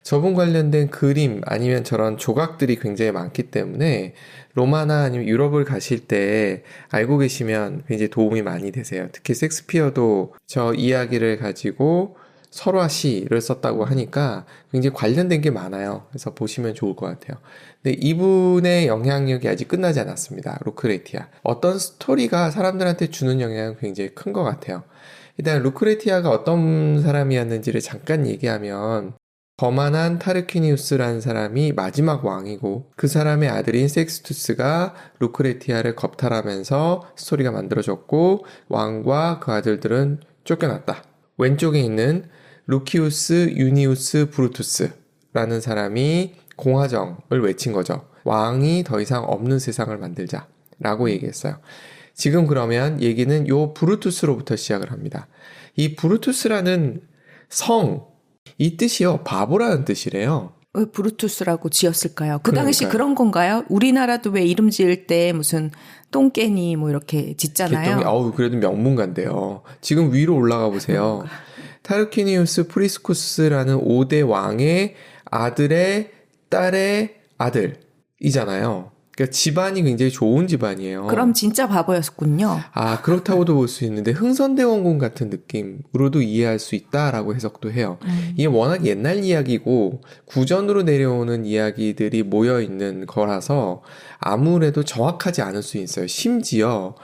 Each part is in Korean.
저분 관련된 그림 아니면 저런 조각들이 굉장히 많기 때문에 로마나 아니면 유럽을 가실 때 알고 계시면 굉장히 도움이 많이 되세요. 특히 섹스피어도 저 이야기를 가지고 설화 시를 썼다고 하니까 굉장히 관련된 게 많아요. 그래서 보시면 좋을 것 같아요. 근데 이분의 영향력이 아직 끝나지 않았습니다. 루크레티아. 어떤 스토리가 사람들한테 주는 영향은 굉장히 큰 것 같아요. 일단 루크레티아가 어떤 사람이었는지를 잠깐 얘기하면 거만한 타르퀴니우스라는 사람이 마지막 왕이고 그 사람의 아들인 섹스투스가 루크레티아를 겁탈하면서 스토리가 만들어졌고 왕과 그 아들들은 쫓겨났다. 왼쪽에 있는 루키우스 유니우스 브루투스라는 사람이 공화정을 외친 거죠. 왕이 더 이상 없는 세상을 만들자 라고 얘기했어요. 지금 그러면 얘기는 요 브루투스로부터 시작을 합니다. 이 브루투스라는 성, 이 뜻이요, 바보라는 뜻이래요. 왜 브루투스라고 지었을까요? 그 당시 그러니까요. 그런 건가요? 우리나라도 왜 이름 지을 때 무슨 똥개니 뭐 이렇게 짓잖아요. 개똥이, 그래도 명문가인데요. 지금 위로 올라가 보세요. 타르퀴니우스 프리스쿠스라는 5대 왕의 아들의 딸의 아들이잖아요. 그러니까 집안이 굉장히 좋은 집안이에요. 그럼 진짜 바보였군요. 그렇다고도 볼 수 있는데 흥선대원군 같은 느낌으로도 이해할 수 있다라고 해석도 해요. 이게 워낙 옛날 이야기고 구전으로 내려오는 이야기들이 모여있는 거라서 아무래도 정확하지 않을 수 있어요. 심지어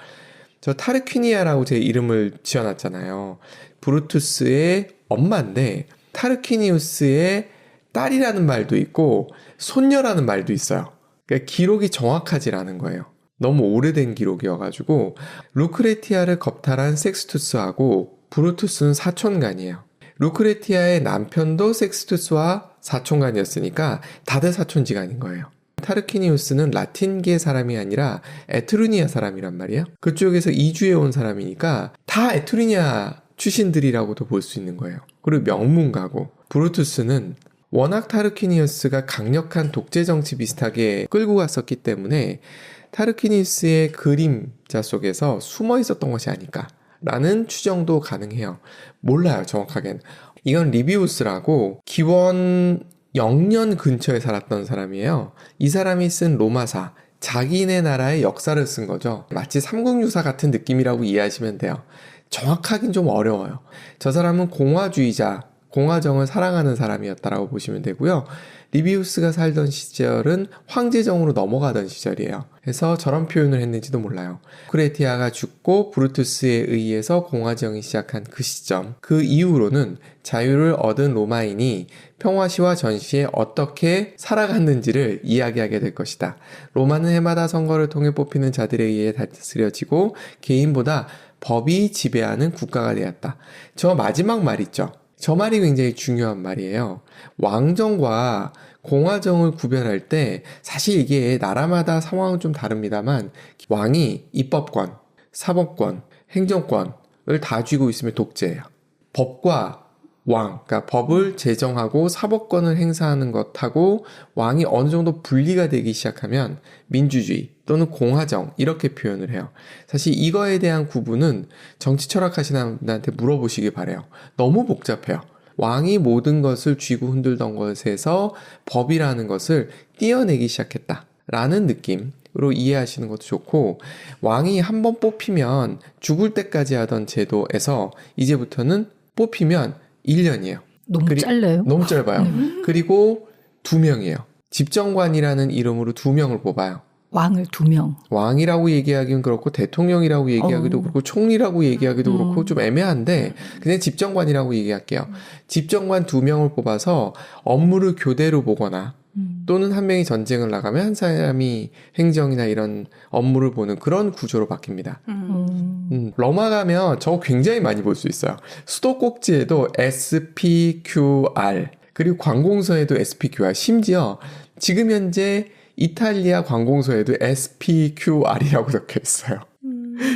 저 타르퀴니아라고 제 이름을 지어놨잖아요. 브루투스의 엄마인데 타르퀴니우스의 딸이라는 말도 있고 손녀라는 말도 있어요. 그러니까 기록이 정확하지 않은 거예요. 너무 오래된 기록이어가지고 루크레티아를 겁탈한 섹스투스하고 브루투스는 사촌간이에요. 루크레티아의 남편도 섹스투스와 사촌간이었으니까 다들 사촌지간인 거예요. 타르퀴니우스는 라틴계 사람이 아니라 에트루니아 사람이란 말이에요. 그쪽에서 이주해 온 사람이니까 다 에트루니아 출신들이라고도 볼 수 있는 거예요. 그리고 명문가고 브루투스는 워낙 타르퀴니우스가 강력한 독재 정치 비슷하게 끌고 갔었기 때문에 타르퀴니우스의 그림자 속에서 숨어 있었던 것이 아닐까라는 추정도 가능해요. 몰라요, 정확하게는. 이건 리비우스라고 기원 0년 근처에 살았던 사람이에요. 이 사람이 쓴 로마사, 자기네 나라의 역사를 쓴 거죠. 마치 삼국유사 같은 느낌이라고 이해하시면 돼요. 정확하긴 좀 어려워요. 저 사람은 공화주의자, 공화정을 사랑하는 사람이었다라고 보시면 되고요. 리비우스가 살던 시절은 황제정으로 넘어가던 시절이에요. 그래서 저런 표현을 했는지도 몰라요. 루크레티아가 죽고 브루투스에 의해서 공화정이 시작한 그 시점, 그 이후로는 자유를 얻은 로마인이 평화시와 전시에 어떻게 살아갔는지를 이야기하게 될 것이다. 로마는 해마다 선거를 통해 뽑히는 자들에 의해 다스려지고 개인보다 법이 지배하는 국가가 되었다. 저 마지막 말 있죠. 저 말이 굉장히 중요한 말이에요. 왕정과 공화정을 구별할 때 사실 이게 나라마다 상황은 좀 다릅니다만 왕이 입법권, 사법권, 행정권을 다 쥐고 있으면 독재예요. 법과 왕, 그러니까 법을 제정하고 사법권을 행사하는 것하고 왕이 어느 정도 분리가 되기 시작하면 민주주의 또는 공화정 이렇게 표현을 해요. 사실 이거에 대한 구분은 정치 철학하시는 분한테 물어보시기 바래요. 너무 복잡해요. 왕이 모든 것을 쥐고 흔들던 것에서 법이라는 것을 떼어내기 시작했다라는 느낌으로 이해하시는 것도 좋고, 왕이 한번 뽑히면 죽을 때까지 하던 제도에서 이제부터는 뽑히면 1년이에요. 너무 짧네요. 너무 짧아요. 그리고 2명이에요. 집정관이라는 이름으로 2명을 뽑아요. 왕을 2명. 왕이라고 얘기하기는 그렇고 대통령이라고 얘기하기도 그렇고 총리라고 얘기하기도 그렇고 좀 애매한데 그냥 집정관이라고 얘기할게요. 집정관 2명을 뽑아서 업무를 교대로 보거나 또는 한 명이 전쟁을 나가면 한 사람이 행정이나 이런 업무를 보는 그런 구조로 바뀝니다. 로마 가면 저거 굉장히 많이 볼 수 있어요. 수도 꼭지에도 SPQR, 그리고 관공서에도 SPQR, 심지어 지금 현재 이탈리아 관공서에도 SPQR이라고 적혀 있어요.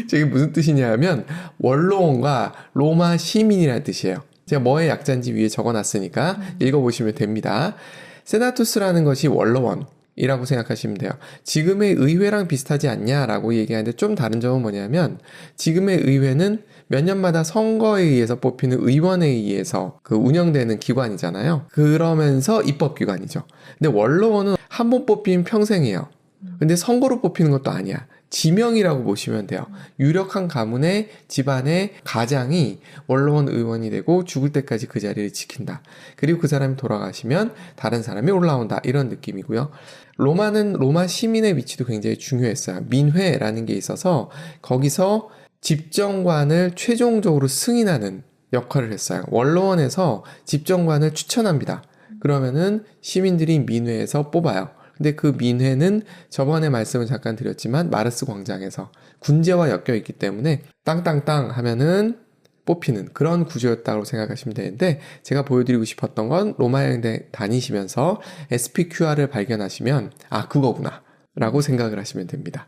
저게 무슨 뜻이냐 하면 원로원과 로마 시민이라는 뜻이에요. 제가 뭐의 약자인지 위에 적어놨으니까 읽어보시면 됩니다. 세나투스라는 것이 원로원이라고 생각하시면 돼요. 지금의 의회랑 비슷하지 않냐라고 얘기하는데 좀 다른 점은 뭐냐면 지금의 의회는 몇 년마다 선거에 의해서 뽑히는 의원에 의해서 그 운영되는 기관이잖아요. 그러면서 입법기관이죠. 근데 원로원은 한 번 뽑히면 평생이에요. 근데 선거로 뽑히는 것도 아니야. 지명이라고 보시면 돼요. 유력한 가문의 집안의 가장이 원로원 의원이 되고 죽을 때까지 그 자리를 지킨다. 그리고 그 사람이 돌아가시면 다른 사람이 올라온다. 이런 느낌이고요. 로마는 로마 시민의 위치도 굉장히 중요했어요. 민회라는 게 있어서 거기서 집정관을 최종적으로 승인하는 역할을 했어요. 원로원에서 집정관을 추천합니다. 그러면은 시민들이 민회에서 뽑아요. 근데 그 민회는 저번에 말씀을 잠깐 드렸지만 마르스 광장에서 군제와 엮여 있기 때문에 땅땅땅 하면은 뽑히는 그런 구조였다고 생각하시면 되는데, 제가 보여드리고 싶었던 건 로마 여행 다니시면서 SPQR을 발견하시면 아, 그거구나 라고 생각을 하시면 됩니다.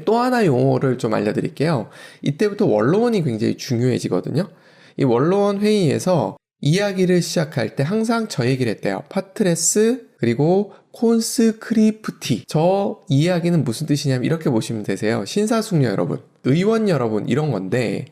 또 하나 용어를 좀 알려드릴게요. 이때부터 원로원이 굉장히 중요해지거든요. 이 원로원 회의에서 이야기를 시작할 때 항상 저 얘기를 했대요. 파트레스 그리고 콘스크리프티. 저 이야기는 무슨 뜻이냐면 이렇게 보시면 되세요. 신사숙녀 여러분, 의원 여러분, 이런 건데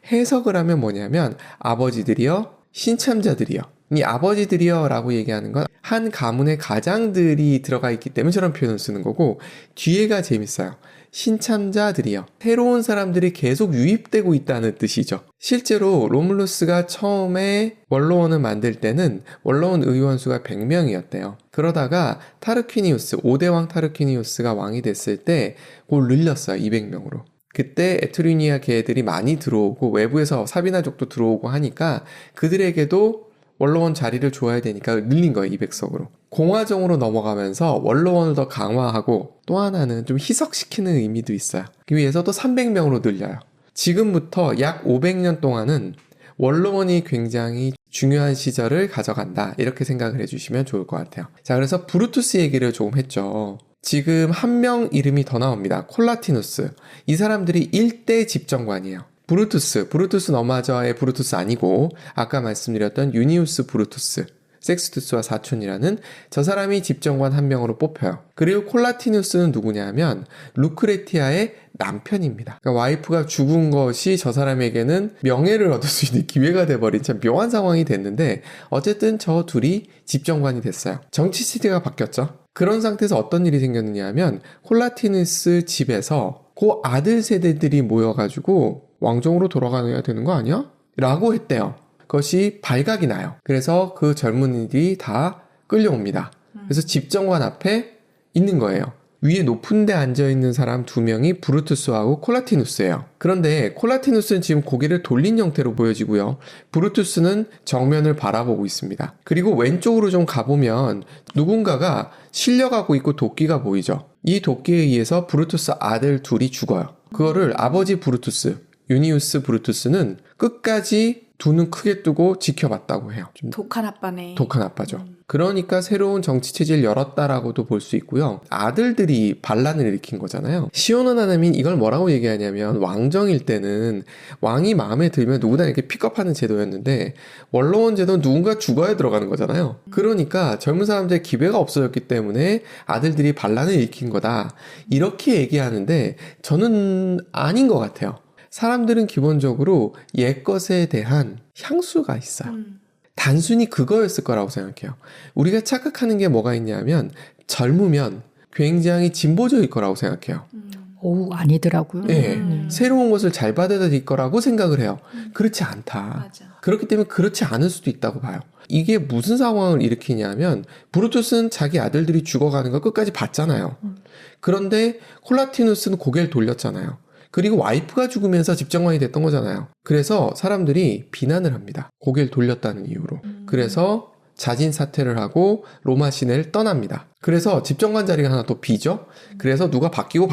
해석을 하면 뭐냐면 아버지들이여, 신참자들이여. 이 아버지들이여 라고 얘기하는 건 한 가문의 가장들이 들어가 있기 때문에 저런 표현을 쓰는 거고, 뒤에가 재밌어요. 신참자들이여. 새로운 사람들이 계속 유입되고 있다는 뜻이죠. 실제로 로물루스가 처음에 원로원을 만들 때는 원로원 의원 수가 100명이었대요. 그러다가 타르퀴니우스, 5대왕 타르퀴니우스가 왕이 됐을 때 그걸 늘렸어요. 200명으로. 그때 에트루니아 계들이 많이 들어오고 외부에서 사비나족도 들어오고 하니까 그들에게도 원로원 자리를 줘야 되니까 늘린 거예요. 200석으로. 공화정으로 넘어가면서 원로원을 더 강화하고, 또 하나는 좀 희석시키는 의미도 있어요. 그 위해서 또 300명으로 늘려요. 지금부터 약 500년 동안은 원로원이 굉장히 중요한 시절을 가져간다. 이렇게 생각을 해주시면 좋을 것 같아요. 자, 그래서 브루투스 얘기를 조금 했죠. 지금 한 명 이름이 더 나옵니다. 콜라티누스. 이 사람들이 1대 집정관이에요. 브루투스 너마저의 브루투스 아니고 아까 말씀드렸던 유니우스 브루투스, 섹스투스와 사촌이라는 저 사람이 집정관 한 명으로 뽑혀요. 그리고 콜라티누스는 누구냐면 루크레티아의 남편입니다. 그러니까 와이프가 죽은 것이 저 사람에게는 명예를 얻을 수 있는 기회가 돼버린 참 묘한 상황이 됐는데, 어쨌든 저 둘이 집정관이 됐어요. 정치 시대가 바뀌었죠. 그런 상태에서 어떤 일이 생겼느냐 하면 콜라티누스 집에서 그 아들 세대들이 모여가지고 왕정으로 돌아가야 되는 거 아니야? 라고 했대요. 그것이 발각이 나요. 그래서 그 젊은이들이 다 끌려옵니다. 그래서 집정관 앞에 있는 거예요. 위에 높은 데 앉아있는 사람 2명이 브루투스하고 콜라티누스예요. 그런데 콜라티누스는 지금 고개를 돌린 형태로 보여지고요. 브루투스는 정면을 바라보고 있습니다. 그리고 왼쪽으로 좀 가보면 누군가가 실려가고 있고 도끼가 보이죠. 이 도끼에 의해서 브루투스 아들 둘이 죽어요. 그거를 아버지 브루투스, 유니우스 브루투스는 끝까지 두 눈 크게 뜨고 지켜봤다고 해요. 좀 독한 아빠네. 독한 아빠죠. 그러니까 새로운 정치 체제를 열었다라고도 볼 수 있고요. 아들들이 반란을 일으킨 거잖아요. 시오노 나나민 이걸 뭐라고 얘기하냐면, 왕정일 때는 왕이 마음에 들면 누구나 이렇게 픽업하는 제도였는데 원로원 제도는 누군가 죽어야 들어가는 거잖아요. 그러니까 젊은 사람들의 기회가 없어졌기 때문에 아들들이 반란을 일으킨 거다. 이렇게 얘기하는데 저는 아닌 것 같아요. 사람들은 기본적으로 옛것에 대한 향수가 있어요. 단순히 그거였을 거라고 생각해요. 우리가 착각하는 게 뭐가 있냐면 젊으면 굉장히 진보적일 거라고 생각해요. 오, 아니더라고요. 네, 새로운 것을 잘 받아들일 거라고 생각을 해요. 그렇지 않다. 맞아. 그렇기 때문에 그렇지 않을 수도 있다고 봐요. 이게 무슨 상황을 일으키냐면 브루투스는 자기 아들들이 죽어가는 걸 끝까지 봤잖아요. 그런데 콜라티누스는 고개를 돌렸잖아요. 그리고 와이프가 죽으면서 집정관이 됐던 거잖아요. 그래서 사람들이 비난을 합니다. 고개를 돌렸다는 이유로. 그래서 자진 사퇴를 하고 로마 시내를 떠납니다. 그래서 집정관 자리가 하나 또 비죠. 그래서 누가 바뀌고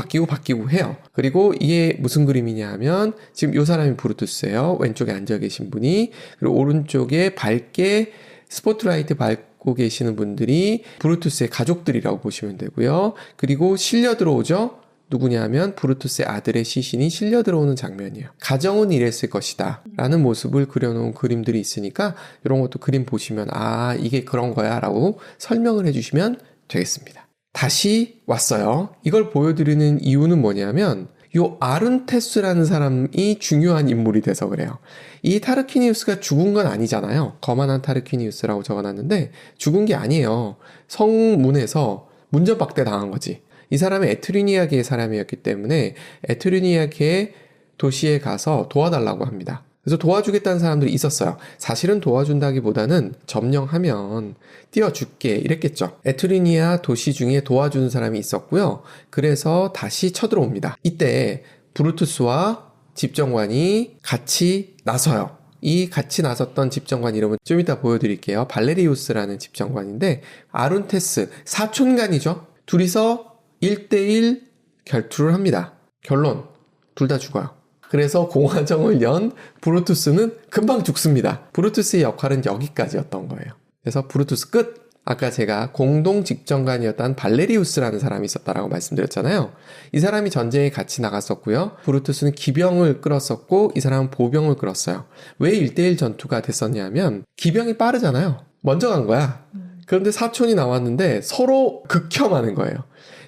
해요. 그리고 이게 무슨 그림이냐 하면 지금 이 사람이 브루투스예요. 왼쪽에 앉아 계신 분이. 그리고 오른쪽에 밝게 스포트라이트 밟고 계시는 분들이 브루투스의 가족들이라고 보시면 되고요. 그리고 실려 들어오죠. 누구냐 하면 브루투스의 아들의 시신이 실려 들어오는 장면이에요. 가정은 이랬을 것이다 라는 모습을 그려놓은 그림들이 있으니까 이런 것도 그림 보시면 아, 이게 그런 거야 라고 설명을 해주시면 되겠습니다. 다시 왔어요. 이걸 보여드리는 이유는 뭐냐면 요 아룬테스라는 사람이 중요한 인물이 돼서 그래요. 이 타르퀴니우스가 죽은 건 아니잖아요. 거만한 타르퀴니우스라고 적어놨는데 죽은 게 아니에요. 성문에서 문전박대 당한 거지. 이 사람은 에트루니아계의 사람이었기 때문에 에트루니아계의 도시에 가서 도와달라고 합니다. 그래서 도와주겠다는 사람들이 있었어요. 사실은 도와준다기보다는 점령하면 띄워줄게 이랬겠죠. 에트루니아 도시 중에 도와주는 사람이 있었고요. 그래서 다시 쳐들어옵니다. 이때 브루투스와 집정관이 같이 나서요. 이 같이 나섰던 집정관 이름은 좀 이따 보여드릴게요. 발레리우스라는 집정관인데 아룬테스, 사촌간이죠. 둘이서 1대1 결투를 합니다. 결론, 둘 다 죽어요. 그래서 공화정을 연 브루투스는 금방 죽습니다. 브루투스의 역할은 여기까지였던 거예요. 그래서 브루투스 끝! 아까 제가 공동 집정관이었던 발레리우스라는 사람이 있었다라고 말씀드렸잖아요. 이 사람이 전쟁에 같이 나갔었고요. 브루투스는 기병을 끌었었고 이 사람은 보병을 끌었어요. 왜 1대1 전투가 됐었냐면 기병이 빠르잖아요. 먼저 간 거야. 그런데 사촌이 나왔는데 서로 극혐하는 거예요.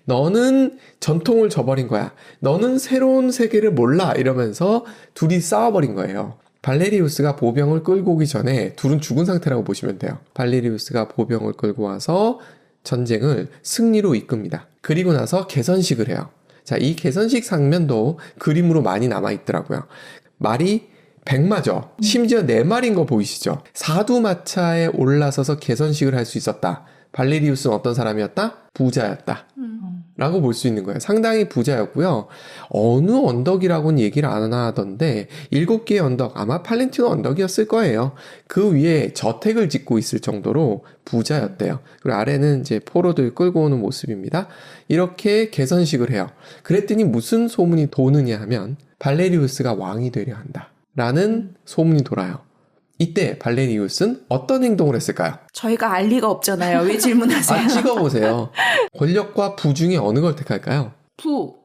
너는 전통을 저버린 거야. 너는 새로운 세계를 몰라. 이러면서 둘이 싸워버린 거예요. 발레리우스가 보병을 끌고 오기 전에 둘은 죽은 상태라고 보시면 돼요. 발레리우스가 보병을 끌고 와서 전쟁을 승리로 이끕니다. 그리고 나서 개선식을 해요. 자, 이 개선식 장면도 그림으로 많이 남아있더라고요. 말이 100마죠. 심지어 4마리인 거 보이시죠? 사두마차에 올라서서 개선식을 할 수 있었다. 발레리우스는 어떤 사람이었다? 부자였다. 라고 볼 수 있는 거예요. 상당히 부자였고요. 어느 언덕이라고는 얘기를 안 하던데 7개의 언덕, 아마 팔렌티노 언덕이었을 거예요. 그 위에 저택을 짓고 있을 정도로 부자였대요. 그리고 아래는 이제 포로들 끌고 오는 모습입니다. 이렇게 개선식을 해요. 그랬더니 무슨 소문이 도느냐 하면 발레리우스가 왕이 되려 한다. 라는 소문이 돌아요. 이때 발레리우스는 어떤 행동을 했을까요? 저희가 알 리가 없잖아요. 왜 질문하세요? 찍어보세요. 권력과 부 중에 어느 걸 택할까요? 부.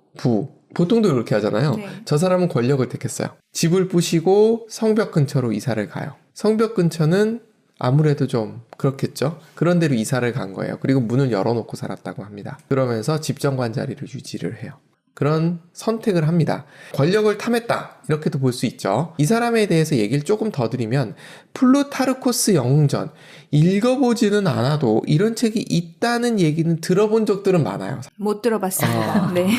보통도 그렇게 하잖아요. 네. 저 사람은 권력을 택했어요. 집을 부시고 성벽 근처로 이사를 가요. 성벽 근처는 아무래도 좀 그렇겠죠. 그런 데로 이사를 간 거예요. 그리고 문을 열어놓고 살았다고 합니다. 그러면서 집정관 자리를 유지를 해요. 그런 선택을 합니다. 권력을 탐했다. 이렇게도 볼 수 있죠. 이 사람에 대해서 얘기를 조금 더 드리면 플루타르코스 영웅전 읽어보지는 않아도 이런 책이 있다는 얘기는 들어본 적들은 많아요. 못 들어봤습니다. 네.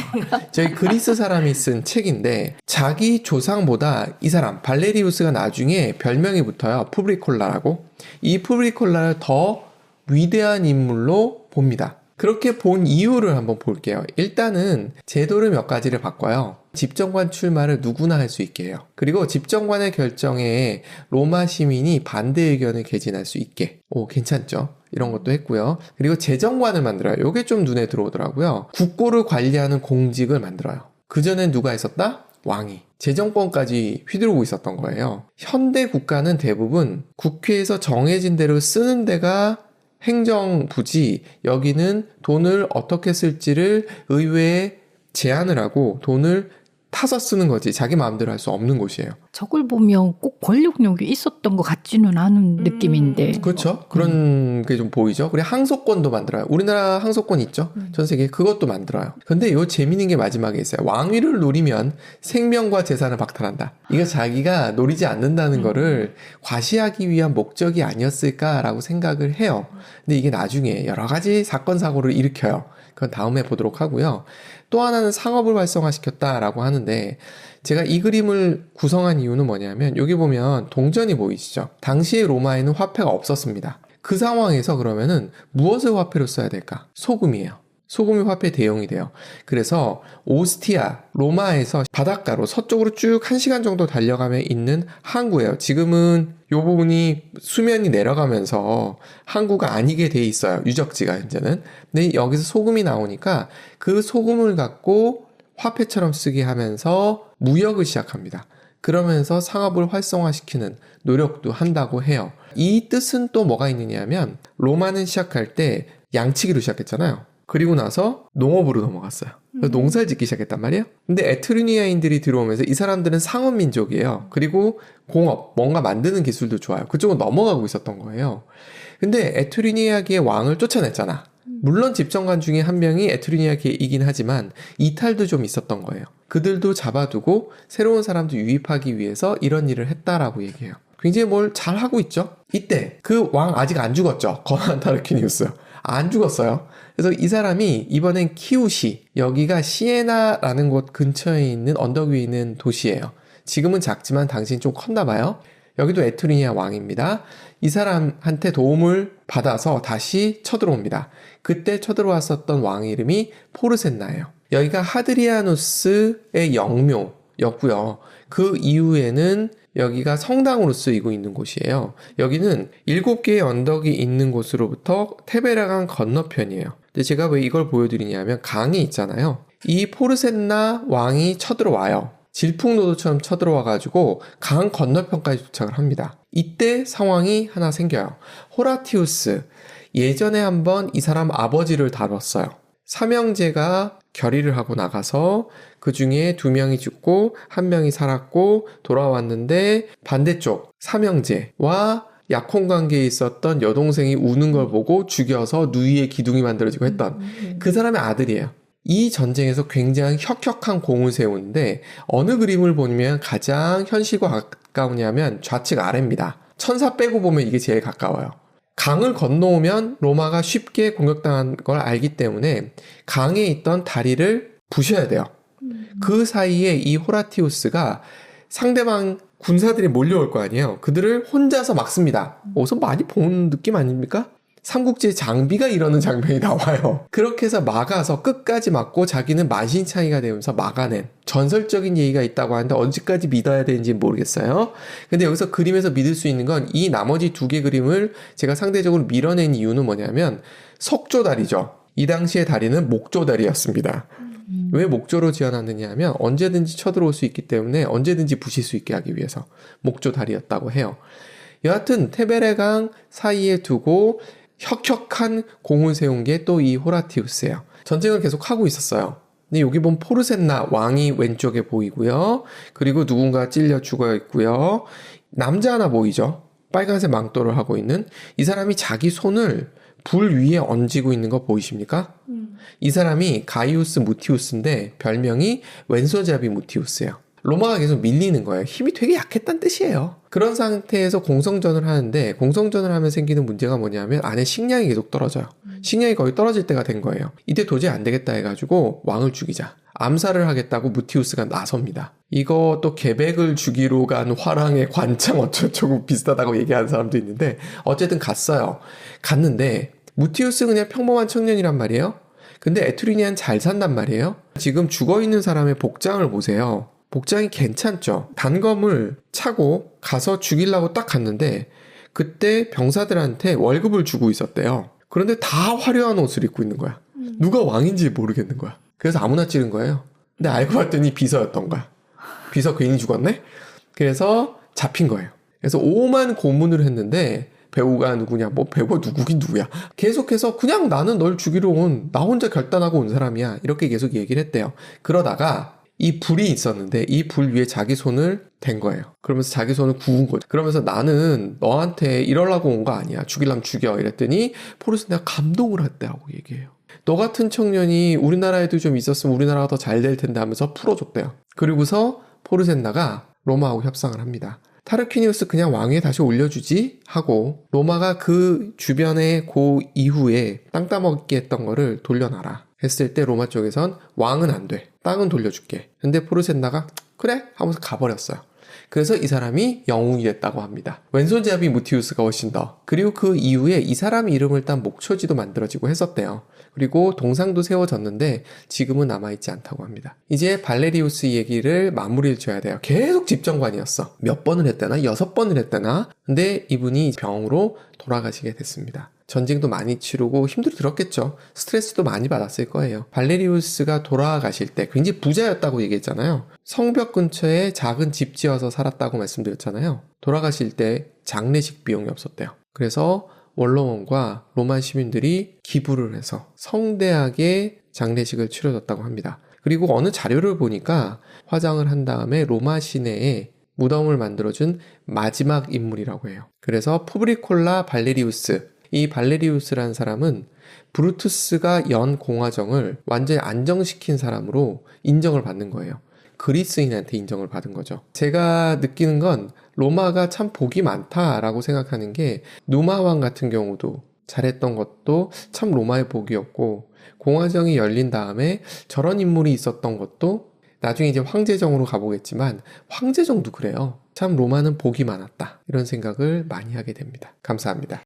저희 그리스 사람이 쓴 책인데 자기 조상보다 이 사람 발레리우스가 나중에 별명이 붙어요. 푸브리콜라라고. 이 푸브리콜라를 더 위대한 인물로 봅니다. 그렇게 본 이유를 한번 볼게요. 일단은 제도를 몇 가지를 바꿔요. 집정관 출마를 누구나 할 수 있게 해요. 그리고 집정관의 결정에 로마 시민이 반대 의견을 개진할 수 있게. 괜찮죠? 이런 것도 했고요. 그리고 재정관을 만들어요. 이게 좀 눈에 들어오더라고요. 국고를 관리하는 공직을 만들어요. 그전엔 누가 있었다? 왕이. 재정권까지 휘두르고 있었던 거예요. 현대 국가는 대부분 국회에서 정해진 대로 쓰는 데가 행정부지, 여기는 돈을 어떻게 쓸지를 의회에 제안을 하고 돈을 타서 쓰는 거지 자기 마음대로 할 수 없는 곳이에요. 저걸 보면 꼭 권력욕이 있었던 것 같지는 않은 느낌인데. 그렇죠. 그런 게 좀 보이죠. 그리고 항소권도 만들어요. 우리나라 항소권 있죠. 전 세계 그것도 만들어요. 근데 요 재밌는 게 마지막에 있어요. 왕위를 노리면 생명과 재산을 박탈한다. 이거 자기가 노리지 않는다는 거를 과시하기 위한 목적이 아니었을까라고 생각을 해요. 근데 이게 나중에 여러 가지 사건 사고를 일으켜요. 그건 다음에 보도록 하고요. 또 하나는 상업을 활성화시켰다라고 하는데 제가 이 그림을 구성한 이유는 뭐냐면 여기 보면 동전이 보이시죠? 당시에 로마에는 화폐가 없었습니다. 그 상황에서 그러면은 무엇을 화폐로 써야 될까? 소금이에요. 소금이 화폐 대용이 돼요. 그래서 오스티아, 로마에서 바닷가로 서쪽으로 쭉 1시간 정도 달려가면 있는 항구예요. 지금은 이 부분이 수면이 내려가면서 항구가 아니게 돼 있어요. 유적지가 현재는. 근데 여기서 소금이 나오니까 그 소금을 갖고 화폐처럼 쓰게 하면서 무역을 시작합니다. 그러면서 상업을 활성화시키는 노력도 한다고 해요. 이 뜻은 또 뭐가 있느냐 하면 로마는 시작할 때 양치기로 시작했잖아요. 그리고 나서 농업으로 넘어갔어요. 농사를 짓기 시작했단 말이에요. 근데 에트루니아인들이 들어오면서 이 사람들은 상업민족이에요. 그리고 공업, 뭔가 만드는 기술도 좋아요. 그쪽은 넘어가고 있었던 거예요. 근데 에트루니아계의 왕을 쫓아냈잖아. 물론 집정관 중에 한 명이 에트루니아계이긴 하지만 이탈도 좀 있었던 거예요. 그들도 잡아두고 새로운 사람도 유입하기 위해서 이런 일을 했다라고 얘기해요. 굉장히 뭘 잘하고 있죠. 이때 그 왕 아직 안 죽었죠. 거난 타르퀴니우스 안 죽었어요. 그래서 이 사람이 이번엔 키우시, 여기가 시에나라는 곳 근처에 있는 언덕 위에 있는 도시예요. 지금은 작지만 당시엔 좀 컸나 봐요. 여기도 에트루니아 왕입니다. 이 사람한테 도움을 받아서 다시 쳐들어옵니다. 그때 쳐들어왔었던 왕 이름이 포르센나예요. 여기가 하드리아누스의 영묘였고요. 그 이후에는 여기가 성당으로 쓰이고 있는 곳이에요. 여기는 7개의 언덕이 있는 곳으로부터 테베라강 건너편이에요. 근데 제가 왜 이걸 보여드리냐면 강이 있잖아요. 이 포르센나 왕이 쳐들어와요. 질풍노도처럼 쳐들어와가지고 강 건너편까지 도착을 합니다. 이때 상황이 하나 생겨요. 호라티우스, 예전에 한번 이 사람 아버지를 다뤘어요. 삼형제가 결의를 하고 나가서 그 중에 2명이 죽고 1명이 살았고 돌아왔는데 반대쪽 삼형제와 약혼 관계에 있었던 여동생이 우는 걸 보고 죽여서 누이의 기둥이 만들어지고 했던 그 사람의 아들이에요. 이 전쟁에서 굉장히 혁혁한 공을 세우는데 어느 그림을 보면 가장 현실과 가까우냐면 좌측 아래입니다. 천사 빼고 보면 이게 제일 가까워요. 강을 건너오면 로마가 쉽게 공격당한 걸 알기 때문에 강에 있던 다리를 부셔야 돼요. 그 사이에 이 호라티우스가 상대방 군사들이 몰려올 거 아니에요. 그들을 혼자서 막습니다. 어디서 많이 본 느낌 아닙니까? 삼국지의 장비가 이러는 장면이 나와요. 그렇게 해서 막아서 끝까지 막고 자기는 만신창이가 되면서 막아낸 전설적인 얘기가 있다고 하는데 언제까지 믿어야 되는지 모르겠어요. 근데 여기서 그림에서 믿을 수 있는 건 이 나머지 2개 그림을 제가 상대적으로 밀어낸 이유는 뭐냐면 석조다리죠. 이 당시의 다리는 목조다리였습니다. 왜 목조로 지어놨느냐 하면 언제든지 쳐들어올 수 있기 때문에 언제든지 부실 수 있게 하기 위해서 목조다리였다고 해요. 여하튼 테베레강 사이에 두고 혁혁한 공을 세운 게 또 이 호라티우스예요. 전쟁을 계속 하고 있었어요. 근데 여기 보면 포르센나 왕이 왼쪽에 보이고요. 그리고 누군가 찔려 죽어 있고요. 남자 하나 보이죠? 빨간색 망토를 하고 있는 이 사람이 자기 손을 불 위에 얹고 있는 거 보이십니까? 이 사람이 가이우스 무티우스인데 별명이 왼손잡이 무티우스예요. 로마가 계속 밀리는 거예요. 힘이 되게 약했다는 뜻이에요. 그런 상태에서 공성전을 하는데 공성전을 하면 생기는 문제가 뭐냐면 안에 식량이 계속 떨어져요. 식량이 거의 떨어질 때가 된 거예요. 이때 도저히 안 되겠다 해가지고 왕을 죽이자. 암살을 하겠다고 무티우스가 나섭니다. 이거 또 계백을 죽이러 간 화랑의 관창 어쩌고 비슷하다고 얘기하는 사람도 있는데 어쨌든 갔어요. 갔는데 무티우스는 그냥 평범한 청년이란 말이에요. 근데 에트루니아는 잘 산단 말이에요. 지금 죽어있는 사람의 복장을 보세요. 복장이 괜찮죠. 단검을 차고 가서 죽이려고 딱 갔는데 그때 병사들한테 월급을 주고 있었대요. 그런데 다 화려한 옷을 입고 있는 거야. 누가 왕인지 모르겠는 거야. 그래서 아무나 찌른 거예요. 근데 알고 봤더니 비서였던 거야. 비서 괜히 죽었네? 그래서 잡힌 거예요. 그래서 오만 고문을 했는데 배우가 누구냐, 뭐 배우가 누구긴 누구야. 계속해서 그냥 나는 널 죽이러 나 혼자 결단하고 온 사람이야. 이렇게 계속 얘기를 했대요. 그러다가 이 불이 있었는데 이 불 위에 자기 손을 댄 거예요. 그러면서 자기 손을 구운 거죠. 그러면서 나는 너한테 이러려고 온 거 아니야. 죽이려면 죽여. 이랬더니 포르센나가 감동을 했다고 얘기해요. 너 같은 청년이 우리나라에도 좀 있었으면 우리나라가 더 잘 될 텐데 하면서 풀어줬대요. 그리고서 포르센나가 로마하고 협상을 합니다. 타르퀴니우스 그냥 왕위에 다시 올려주지 하고 로마가 그 주변에 그 이후에 땅 따먹기 했던 거를 돌려놔라 했을 때 로마 쪽에선 왕은 안 돼. 땅은 돌려줄게. 근데 포르센나가 그래 하면서 가버렸어요. 그래서 이 사람이 영웅이 됐다고 합니다. 왼손잡이 무티우스가 훨씬 더. 그리고 그 이후에 이 사람 이름을 딴 목초지도 만들어지고 했었대요. 그리고 동상도 세워졌는데 지금은 남아있지 않다고 합니다. 이제 발레리우스 얘기를 마무리를 줘야 돼요. 계속 집정관이었어. 몇 번을 했다나? 6번을 했다나? 근데 이분이 병으로 돌아가시게 됐습니다. 전쟁도 많이 치르고 힘들어 들었겠죠. 스트레스도 많이 받았을 거예요. 발레리우스가 돌아가실 때 굉장히 부자였다고 얘기했잖아요. 성벽 근처에 작은 집 지어서 살았다고 말씀드렸잖아요. 돌아가실 때 장례식 비용이 없었대요. 그래서 원로원과 로마 시민들이 기부를 해서 성대하게 장례식을 치러줬다고 합니다. 그리고 어느 자료를 보니까 화장을 한 다음에 로마 시내에 무덤을 만들어준 마지막 인물이라고 해요. 그래서 푸브리콜라 발레리우스, 이 발레리우스라는 사람은 브루투스가 연 공화정을 완전히 안정시킨 사람으로 인정을 받는 거예요. 그리스인한테 인정을 받은 거죠. 제가 느끼는 건 로마가 참 복이 많다라고 생각하는 게 누마 왕 같은 경우도 잘했던 것도 참 로마의 복이었고, 공화정이 열린 다음에 저런 인물이 있었던 것도 나중에 이제 황제정으로 가보겠지만 황제정도 그래요. 참 로마는 복이 많았다. 이런 생각을 많이 하게 됩니다. 감사합니다.